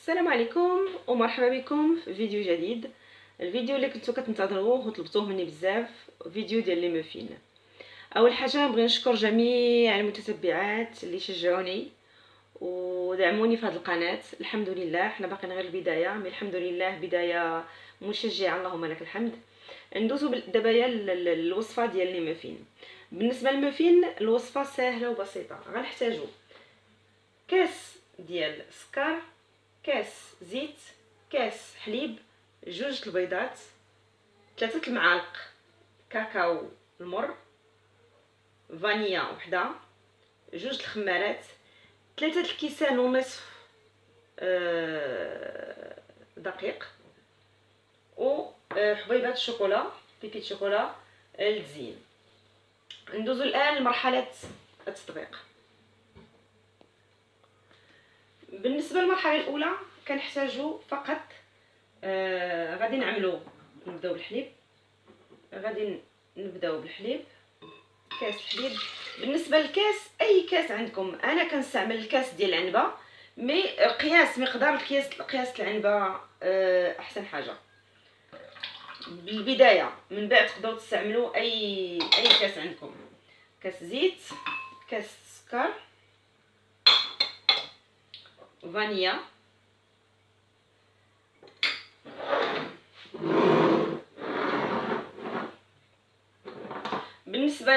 السلام عليكم ومرحبا بكم في فيديو جديد. الفيديو اللي كنتو كتنتظروه وطلبتوه مني بزاف، فيديو ديال لي موفين. اول حاجه نبغي نشكر جميع المتتبعات اللي شجعوني ودعموني في هذه القناه. الحمد لله، حنا باقيين غير البدايه، مي الحمد لله بدايه مشجعه، اللهم لك الحمد. ندوزو دابا الوصفه ديال لي موفين. بالنسبه للموفين الوصفه سهله وبسيطه. غنحتاجو كاس ديال السكر، كاس زيت، كاس حليب، جوج البيضات، 3 المعالق كاكاو المر، فانيا وحده، جوج الخمارات، 3 الكيسان ونصف دقيق، و حبيبات الشوكولا، بيبيت شوكولا للتزيين. ندوزو الان لمرحله التطبيق. بالنسبه للمرحله الاولى كنحتاجو فقط غادي نبداو بالحليب. كاس الحليب. بالنسبه للكاس، اي كاس عندكم، انا كنستعمل الكاس ديال العنبه، مي قياس مقدار قياس العنبه احسن حاجه بالبدايه. من بعد تقدروا تستعملوا اي كاس عندكم. كاس زيت، كاس سكر، فانيا، بالنسبه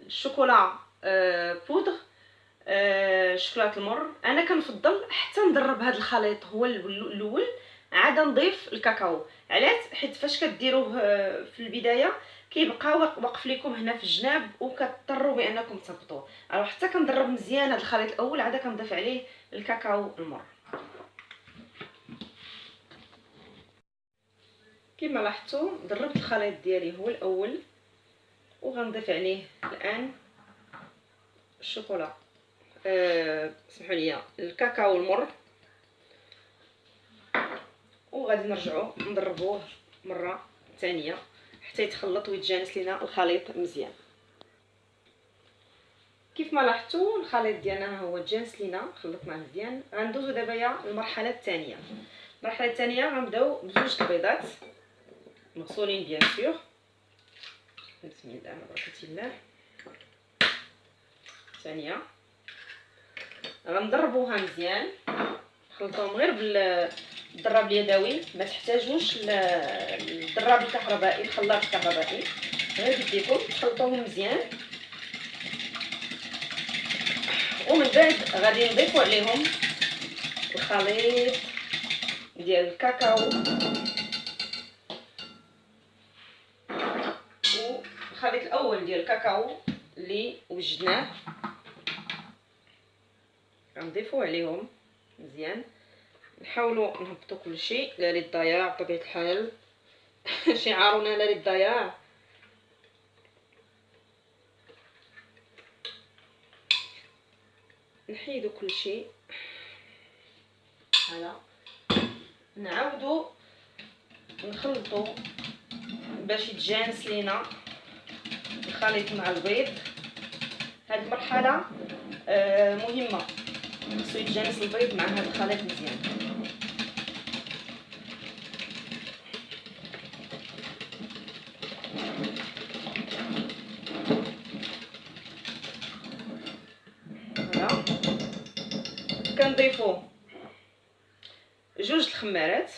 للشوكولا بودر، شوكولاته المر، انا كنفضل حتى نضرب هذا الخليط هو الاول، عاد نضيف الكاكاو. علاش؟ حيت فاش كديروه في البدايه كيبقى واقف لكم هنا في الجناب وكتضطروا بانكم تهبطوه. الوغ حتى كنضرب مزيان هذا الخليط الاول، عاد كنضيف عليه الكاكاو المر. كما لاحظتوا ضربت الخليط ديالي هو الاول، وغنضيف عليه الان الشوكولا سمحوا لي الكاكاو المر، وغادي نرجعوا نضربوه مره ثانيه حتى يتخلط ويتجانس لينا الخليط مزيان. كيف ما لاحظتوا الخليط ديالنا هو تجانس لينا، خلطناه مزيان. غندوزو دابا للمرحله الثانيه. المرحله الثانيه غنبداو بجوج البيضات مغسولين بيان سور. بسم الله على بركه الله. ثانيه غنضربوها مزيان، خلطوهم غير بالضراب اليدوي، ما تحتاجوش الضراب الكهربائي، الخلاط الكهربائي، غير بيديكم تخلطوهم مزيان. ومن بعد غادي نضيفوا عليهم الخليط ديال الكاكاو والخليط الاول ديال الكاكاو اللي وجدناه، غنضيفوا عليهم مزيان. نحاولوا نهبطوا كل شيء لا للضياع بطبيعه الحال شعارنا لا للضياع. نحيدوا كل شيء هلا، نعاودوا نخلطوا باش يتجانس لينا الخليط مع البيض. هذه المرحله مهمه، خصو يتجانس البيض مع هذا الخليط مزيان. هلا كنضيفوا جوج الخمارات.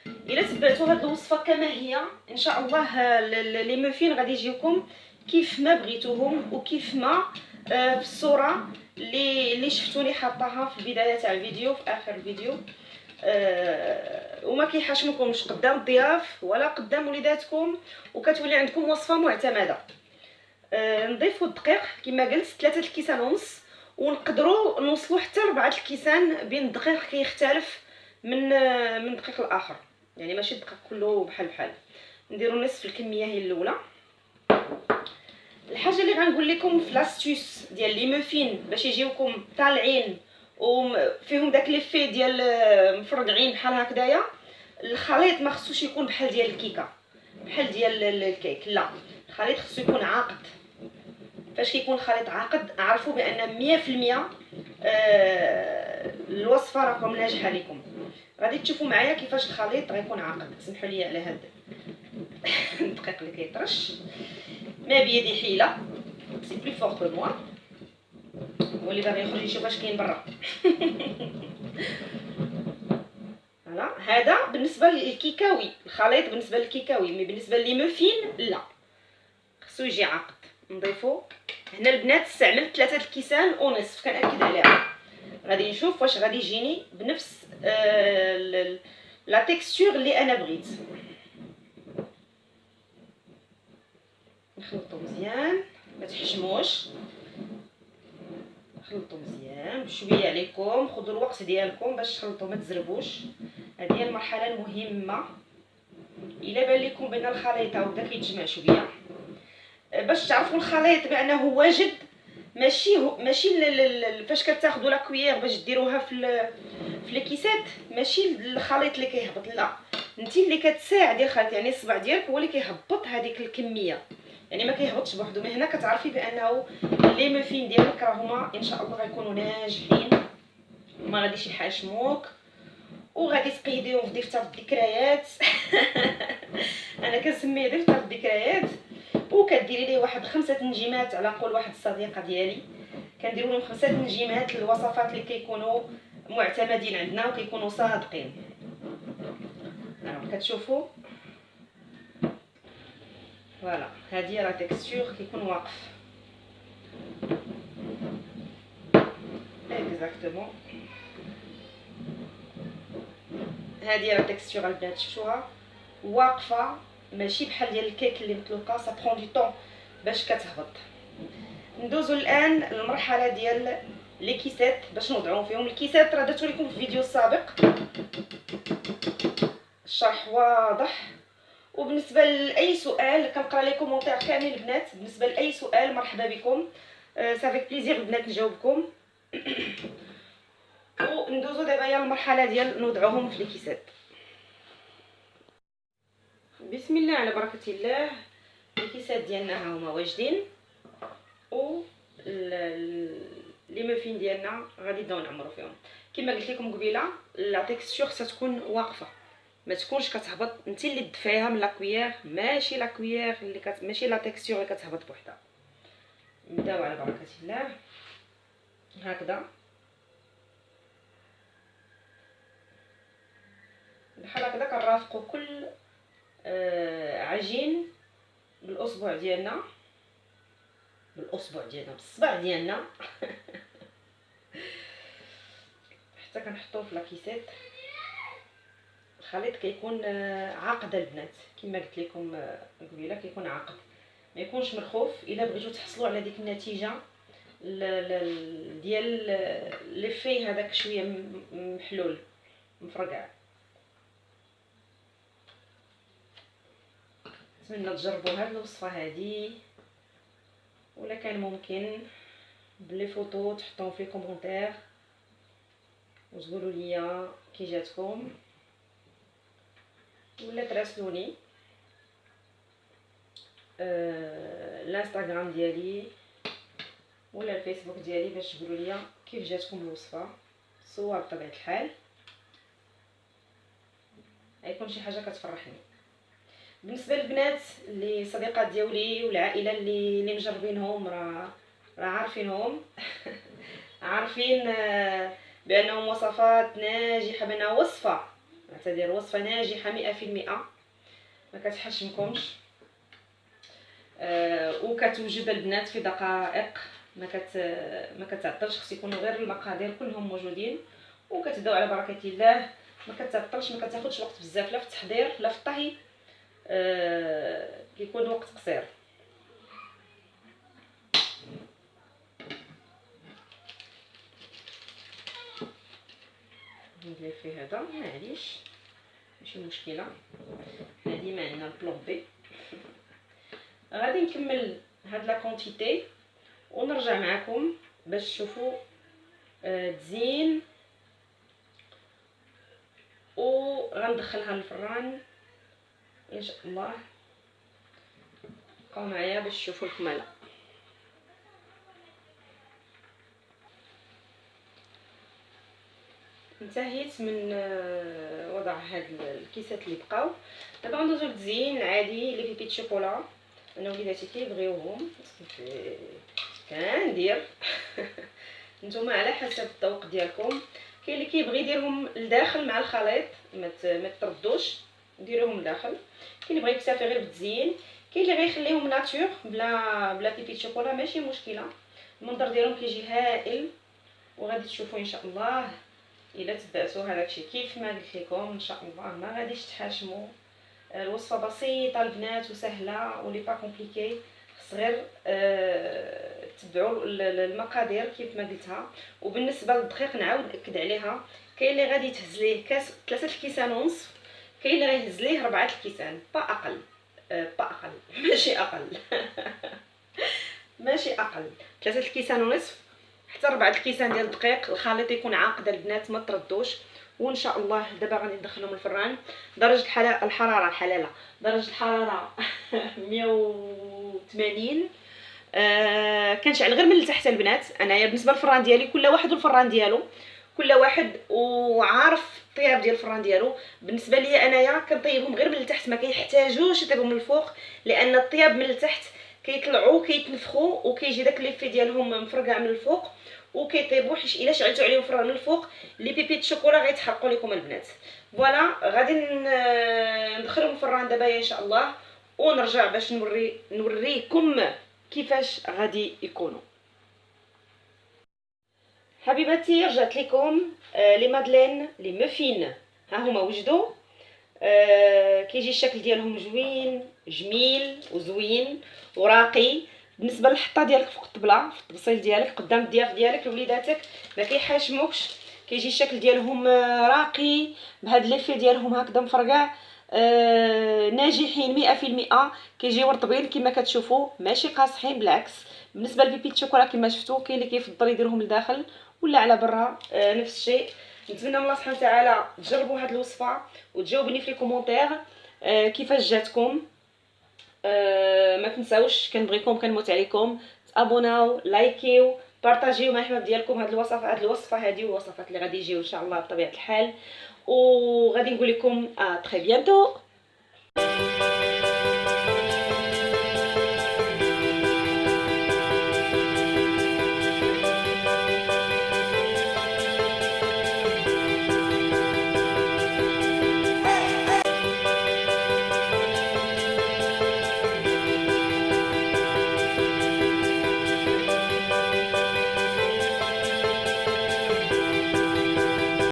الا تبعتوا هذه الوصفه كما هي ان شاء الله لي موفين غادي يجيوكم كيف ما بغيتوهم وكيف ما في الصوره اللي شفتوني حاطاها في البدايه تاع الفيديو، في اخر الفيديو. وما كيحاشمكمش قدام الضياف ولا قدام وليداتكم، وكتولي عندكم وصفه معتمده. نضيفوا الدقيق كما قلت 3 الكيسان ونص، ونقدروا نوصلوا حتى 4 الكيسان. بين الدقيق كيختلف من دقيق الاخر، يعني ماشي الدقيق كله بحال. نديروا نصف الكميه هي الاولى. الحاجه اللي غنقول لكم في لاستيوس ديال لي موفين باش يجيوكم طالعين وفيهم داك ليفي ديال مفرقعين بحال هكذايا، الخليط ما خصوش يكون بحال ديال الكيكه، بحال ديال الكيك، لا، الخليط خصو يكون عاقد. فاش كيكون الخليط عاقد اعرفوا بان 100% الوصفه راكم ناجحه لكم. غادي تشوفوا معايا كيفاش الخليط غيكون عاقد. سمحوا لي على هذا الدقيق اللي كيطرش. ما بيدي حيله، سي بلي فور كو موا. هو اللي باغي يخرج يشوف اش كاين برا. فوالا، هذا بالنسبه للكيكاوي، الخليط بالنسبه للكيكاوي. مي بالنسبه لي موفين لا، خصو يجي عاقد. نضيفو هنا البنات استعملت 3 الكيسان ونصف، كنأكد عليها. غادي نشوف واش غادي يجيني بنفس لا تيكستور اللي انا بغيت. نخلطو مزيان، ما تحجموش، خلطوا مزيان بشويه عليكم. خذوا الوقت ديالكم باش تخلطوا، ما تزربوش. هذه هي المرحله المهمه. الا بان لكم بان الخليط بدا كيتجمع شويه، باش تعرفوا الخليط بانه واجد، ماشي فاش كتاخذوا لا كويير باش ديروها في الكيسات، ماشي الخليط اللي كيهبط، لا، انت اللي كتساعدي الخليط. يعني الصبع ديالك هو اللي كيهبط هذيك الكميه، يعني ما كيهبطش بوحدو. من هنا كتعرفي بانه لي موفين ديالك راهما ان شاء الله غيكونوا ناجحين، ما غاديش يحاشموك، وغادي تقيديهم في دفتر الذكريات. انا كنسميه دفتر الذكريات. وكديري ليه واحد 5 تنجيمات على قول واحد الصديقه ديالي، كنديروا لهم 5 تنجيمات للوصفات اللي كيكونوا معتمدين عندنا وكيكونوا صادقين. كتشوفوا فوالا، هذه راه تيكستور كيكون واقف اكزاكتومون. هذه راه تيكستور البنات، شفتوها واقفه، ماشي بحال ديال الكيك اللي مطلوقه. سا برون دو طون باش كتهبط. ندوزو الان للمرحله ديال لي كيسات باش نوضعوهم فيهم. الكيسات راه درت لكم في الفيديو السابق، الشرح واضح. وبالنسبه لاي سؤال كنقرا لي كومونتير كامل البنات، بالنسبه لاي سؤال مرحبا بكم، سافيك بليزير البنات نجاوبكم. وندوزو دابا يا المرحله ديال نوضعوهم في الكيسات. بسم الله على بركه الله. الكيسات ديالنا ها هما واجدين، و لي موفين ديالنا غادي نبداو نعمرو فيهم. كما قلت لكم قبيله، لا تيكستور خصها تكون واقفه، ما تكونش كتهبط. انت اللي دفعيها من لا كويير، ماشي لا كويير اللي ماشي لا تيكستور اللي كتهبط بوحدها. نبداو على بركه الله هكذا، بحال هكذا. كنرافقوا كل عجين بالاصبع ديالنا، بالصبع ديالنا. حتى كنحطوه في لاكيسات. الخليط كيكون عاقد البنات، كما قلت لكم قبيله، كيكون عاقد، ما يكونش مرخوف. الا بغيتو تحصلوا على ديك النتيجه ديال لي في هذاك شويه محلول مفرقع. نتمنى تجربوا هذه الوصفه هذه، ولا كان ممكن بلي فوتو تحطوهم في كومونتير وتقولوا لي كي جاتكم، ولا تراسلوني الانستغرام ديالي ولا الفيسبوك ديالي باش تقولوا لي كيف جاتكم الوصفه. صور بطبيعه الحال، غيكون شي حاجه كتفرحني. بالنسبه للبنات اللي صديقات ديالي والعائله اللي مجربينهم، راه عارفينهم. عارفين بانهم وصفات ناجحه، بانها وصفه ناجحه 100%، ما كتحشمكمش. وكتوجد البنات في دقائق، ما كتعطلش. خص يكونوا غير المقادير كلهم موجودين، وكتبداو على بركه الله. ما كتعطلش، ما كتاخذش وقت بزاف، لا في التحضير لا في الطهي. كيكون وقت قصير. ندير فيه هذا، معليش ماشي مشكله. هذه ما عندنا البلون بي. غادي نكمل هاد لا كونتيتي ونرجع معكم باش تشوفوا تزين. وغندخلها للفران ان شاء الله. بقاو معايا باش تشوفوا الكماله. انتهيت من وضع هاد الكيسات اللي بقاو. دابا غندوزو للتزيين العادي. لي بيبي شوكولا انا وليداتي كيبغيوهم كندير نتوما على حسب الذوق ديالكم. كاين اللي كيبغي يديرهم لداخل مع الخليط، ما تردوش، ديروهم لداخل. كاين اللي بغى يكتفي غير بالتزيين. كاين اللي غيخليهم ناتور بلا بيبي شوكولا، ماشي مشكله. المنظر ديالهم كيجي هائل، وغادي تشوفوا ان شاء الله الا تبعتوا هذاكشي كيف ما قلت لكم ان شاء الله ما غاديش تحاشموا. الوصفه بسيطه البنات وسهله ولي با كومبليكي. خص غير تبعوا المقادير كيف ما قلتها. وبالنسبه للدقيق نعاود ناكد عليها، كاين اللي غادي تهز ليه كاس 3 الكيسان ونصف، كاين اللي غيهز ليه 4 الكيسان با اقل. با اقل ماشي اقل ماشي اقل. 3 الكيسان ونصف حتى 4 الكيسان ديال الدقيق. الخليط يكون عاقد البنات، ما تردوش. وان شاء الله دابا غادي ندخلهم الفران. درجه الحراره الحلاله، درجه الحراره 180. كنشعل غير من التحت البنات. انايا بالنسبه للفران ديالي كل واحد والفران ديالو، كل واحد وعارف الطياب ديال الفران ديالو. بالنسبه لي انايا كنطيبهم غير من التحت، ما كيحتاجوش يطيبوا من الفوق، لان الطياب من التحت كيطلعوا كيتنفخوا وكيجي داك ليفي ديالهم مفرقع من الفوق وكيطيبوا. حيت الا شعلتوا عليهم فران من الفوق لي بيبي الشوكولا غيتحرقوا لكم البنات. فوالا غادي ندخلهم الفران دابا ان شاء الله، ونرجع باش نوريكم كيفاش غادي يكونوا. حبيباتي رجعت لكم. لي مادلين لي مفين ها هما وجدوا. كيجي الشكل ديالهم زوين جميل وزوين وراقي. بالنسبه للحطه ديالك فوق الطبله في الطبسيل ديالك قدام الضياف ديالك لوليداتك ما كيحاشموكش. كيجي الشكل ديالهم راقي بهاد ليفي ديالهم هكذا مفرقع. ناجحين 100%. كيجيو رطبين كما كتشوفوا، ماشي قاصحين بالعكس. بالنسبه للبيبي الشوكولا كما شفتوا كاين اللي كيفضل يديرهم لداخل ولا على برا، نفس الشيء. نتمنى من الله سبحانه وتعالى تجربوا هذه الوصفه وتجاوبوني في لي كومونتير كيفاش جاتكم. ما تنساوش كنبغيكم كنموت عليكم تابوناو لايكيو بارطاجيو مع الحباب ديالكم هذه الوصفه هذه والوصفات اللي غادي يجيو ان شاء الله بطبيعه الحال. وغادي نقول لكم تري بيانتو.